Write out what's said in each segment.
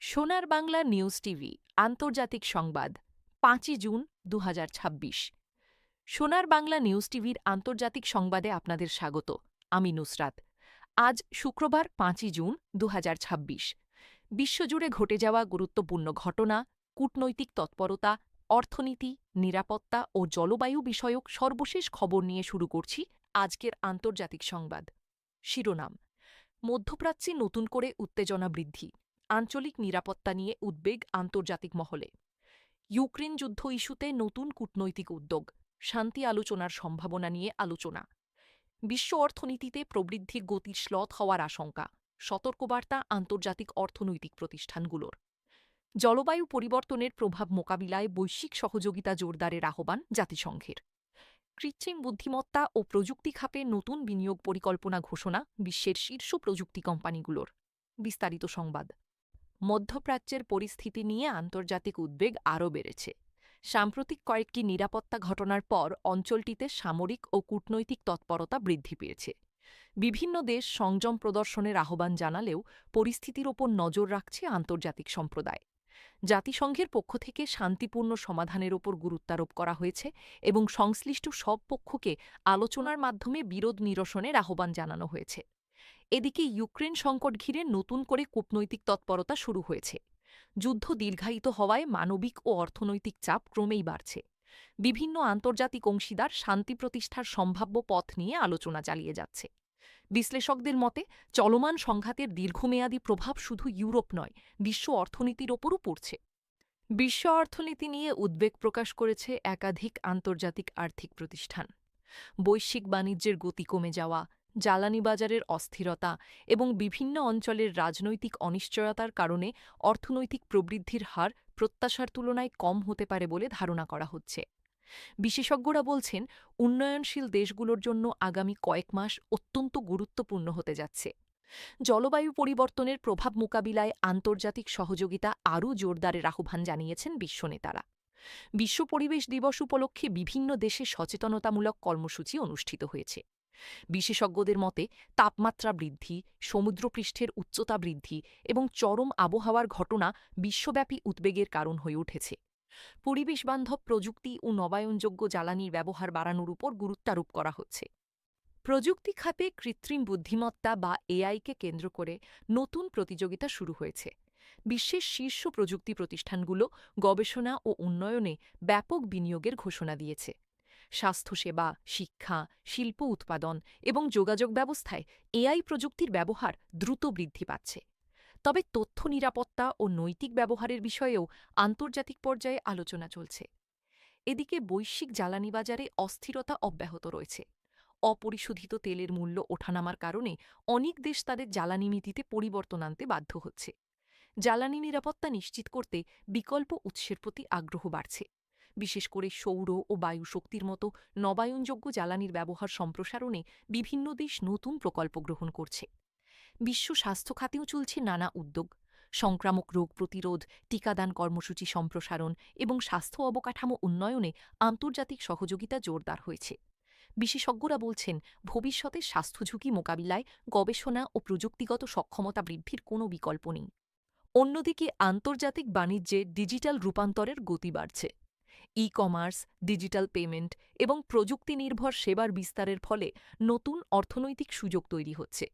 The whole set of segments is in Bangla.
সোনার বাংলা নিউজ টিভি আন্তর্জাতিক সংবাদ ৫ই জুন ২০২৬। সোনার বাংলা নিউজ টিভির আন্তর্জাতিক সংবাদে আপনাদের স্বাগত। আমি নুসরাত। আজ শুক্রবার ৫ই জুন ২০২৬। বিশ্বজুড়ে ঘটে যাওয়া গুরুত্বপূর্ণ ঘটনা, কূটনৈতিক তৎপরতা, অর্থনীতি, নিরাপত্তা ও জলবায়ু বিষয়ক সর্বশেষ খবর নিয়ে শুরু করছি আজকের আন্তর্জাতিক সংবাদ। শিরোনাম: মধ্যপ্রাচ্যে নতুন করে উত্তেজনা বৃদ্ধি, আঞ্চলিক নিরাপত্তা নিয়ে উদ্বেগ আন্তর্জাতিক মহলে। ইউক্রেন যুদ্ধ ইস্যুতে নতুন কূটনৈতিক উদ্যোগ, শান্তি আলোচনার সম্ভাবনা নিয়ে আলোচনা। বিশ্ব অর্থনীতিতে প্রবৃদ্ধির গতির শ্লথ হওয়ার আশঙ্কা, সতর্কবার্তা আন্তর্জাতিক অর্থনৈতিক প্রতিষ্ঠানগুলোর। জলবায়ু পরিবর্তনের প্রভাব মোকাবিলায় বৈশ্বিক সহযোগিতা জোরদারের আহ্বান জাতিসংঘের। কৃত্রিম বুদ্ধিমত্তা ও প্রযুক্তি খাতে নতুন বিনিয়োগ পরিকল্পনা ঘোষণা বিশ্বের শীর্ষ প্রযুক্তি কোম্পানিগুলোর। বিস্তারিত সংবাদ। মধ্যপ্রাচ্যের পরিস্থিতি নিয়ে আন্তর্জাতিক উদ্বেগ আরও বেড়েছে। সাম্প্রতিক কয়েকটি নিরাপত্তা ঘটনার পর অঞ্চলটিতে সামরিক ও কূটনৈতিক তৎপরতা বৃদ্ধি পেয়েছে। বিভিন্ন দেশ সংযম প্রদর্শনের আহ্বান জানালেও পরিস্থিতির ওপর নজর রাখছে আন্তর্জাতিক সম্প্রদায়। জাতিসংঘের পক্ষ থেকে শান্তিপূর্ণ সমাধানের ওপর গুরুত্বারোপ করা হয়েছে এবং সংশ্লিষ্ট সব পক্ষকে আলোচনার মাধ্যমে বিরোধ নিরসনের আহ্বান জানানো হয়েছে। এদিকে ইউক্রেন সংকট ঘিরে নতুন করে কূটনৈতিক তৎপরতা শুরু হয়েছে। যুদ্ধ দীর্ঘায়িত হওয়ায় মানবিক ও অর্থনৈতিক চাপ ক্রমেই বাড়ছে। বিভিন্ন আন্তর্জাতিক অংশীদার শান্তি প্রতিষ্ঠার সম্ভাব্য পথ নিয়ে আলোচনা চালিয়ে যাচ্ছে। বিশ্লেষকদের মতে, চলমান সংঘাতের দীর্ঘমেয়াদী প্রভাব শুধু ইউরোপ নয়, বিশ্ব অর্থনীতির ওপরও পড়ছে। বিশ্ব অর্থনীতি নিয়ে উদ্বেগ প্রকাশ করেছে একাধিক আন্তর্জাতিক আর্থিক প্রতিষ্ঠান। বৈশ্বিক বাণিজ্যের গতি কমে যাওয়া, জ্বালানি বাজারের অস্থিরতা এবং বিভিন্ন অঞ্চলের রাজনৈতিক অনিশ্চয়তার কারণে অর্থনৈতিক প্রবৃদ্ধির হার প্রত্যাশার তুলনায় কম হতে পারে বলে ধারণা করা হচ্ছে। বিশেষজ্ঞরা বলছেন, উন্নয়নশীল দেশগুলোর জন্য আগামী কয়েক মাস অত্যন্ত গুরুত্বপূর্ণ হতে যাচ্ছে। জলবায়ু পরিবর্তনের প্রভাব মোকাবিলায় আন্তর্জাতিক সহযোগিতা আরও জোরদারের আহ্বান জানিয়েছেন বিশ্বনেতারা। বিশ্ব পরিবেশ দিবস উপলক্ষে বিভিন্ন দেশে সচেতনতামূলক কর্মসূচি অনুষ্ঠিত হয়েছে। বিশেষজ্ঞদের মতে, তাপমাত্রা বৃদ্ধি, সমুদ্রপৃষ্ঠের উচ্চতা বৃদ্ধি এবং চরম আবহাওয়ার ঘটনা বিশ্বব্যাপী উদ্বেগের কারণ হয়ে উঠেছে। পরিবেশবান্ধব প্রযুক্তি ও নবায়নযোগ্য জ্বালানির ব্যবহার বাড়ানোর উপর গুরুত্বারোপ করা হচ্ছে। প্রযুক্তি খাতে কৃত্রিম বুদ্ধিমত্তা বা এআইকে কেন্দ্র করে নতুন প্রতিযোগিতা শুরু হয়েছে। বিশ্বের শীর্ষ প্রযুক্তি প্রতিষ্ঠানগুলো গবেষণা ও উন্নয়নে ব্যাপক বিনিয়োগের ঘোষণা দিয়েছে। স্বাস্থ্যসেবা, শিক্ষা, শিল্প উৎপাদন এবং যোগাযোগ ব্যবস্থায় এআই প্রযুক্তির ব্যবহার দ্রুত বৃদ্ধি পাচ্ছে। তবে তথ্য নিরাপত্তা ও নৈতিক ব্যবহারের বিষয়েও আন্তর্জাতিক পর্যায়ে আলোচনা চলছে। এদিকে বৈশ্বিক জ্বালানি বাজারে অস্থিরতা অব্যাহত রয়েছে। অপরিশোধিত তেলের মূল্য ওঠানামার কারণে অনেক দেশ তাদের জ্বালানি নীতিতে পরিবর্তন আনতে বাধ্য হচ্ছে। জ্বালানি নিরাপত্তা নিশ্চিত করতে বিকল্প উৎসের প্রতি আগ্রহ বাড়ছে। বিশেষ করে সৌর ও বায়ু শক্তির মতো নবায়নযোগ্য জ্বালানির ব্যবহার সম্প্রসারণে বিভিন্ন দেশ নতুন প্রকল্প গ্রহণ করছে। বিশ্ব স্বাস্থ্য খাতেও চলছে নানা উদ্যোগ। সংক্রামক রোগ প্রতিরোধ, টিকাদান কর্মসূচি সম্প্রসারণ এবং স্বাস্থ্য অবকাঠামো উন্নয়নে আন্তর্জাতিক সহযোগিতা জোরদার হয়েছে। বিশেষজ্ঞরা বলছেন, ভবিষ্যতে স্বাস্থ্য ঝুঁকি মোকাবিলায় গবেষণা ও প্রযুক্তিগত সক্ষমতা বৃদ্ধির কোনো বিকল্প নেই। অন্যদিকে আন্তর্জাতিক বাণিজ্যে ডিজিটাল রূপান্তরের গতি বাড়ছে। ই-কমার্স, ডিজিটাল পেমেন্ট এবং প্রযুক্তি নির্ভর সেবার বিস্তারের ফলে নতুন অর্থনৈতিক সুযোগ তৈরি হচ্ছে।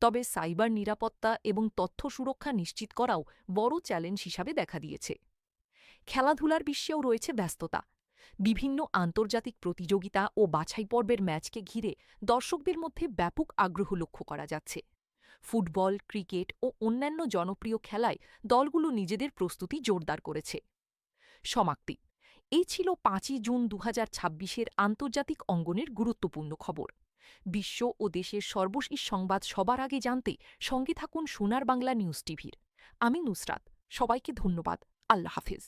তবে সাইবার নিরাপত্তা এবং তথ্য সুরক্ষা নিশ্চিত করাও বড় চ্যালেঞ্জ হিসাবে দেখা দিয়েছে। খেলাধুলার বিশ্বেও রয়েছে ব্যস্ততা। বিভিন্ন আন্তর্জাতিক প্রতিযোগিতা ও বাছাই পর্বের ম্যাচকে ঘিরে দর্শকদের মধ্যে ব্যাপক আগ্রহ লক্ষ্য করা যাচ্ছে। ফুটবল, ক্রিকেট ও অন্যান্য জনপ্রিয় খেলায় দলগুলো নিজেদের প্রস্তুতি জোরদার করেছে। সমাপ্তি। এই ছিল ৫ই জুন ২০২৬-এর আন্তর্জাতিক অঙ্গনের গুরুত্বপূর্ণ খবর। বিশ্ব ও দেশের সর্বশেষ সংবাদ সবার আগে জানতে সঙ্গে থাকুন সোনার বাংলা নিউজ টিভির। আমি নুসরাত। সবাইকে ধন্যবাদ। আল্লাহ হাফেজ।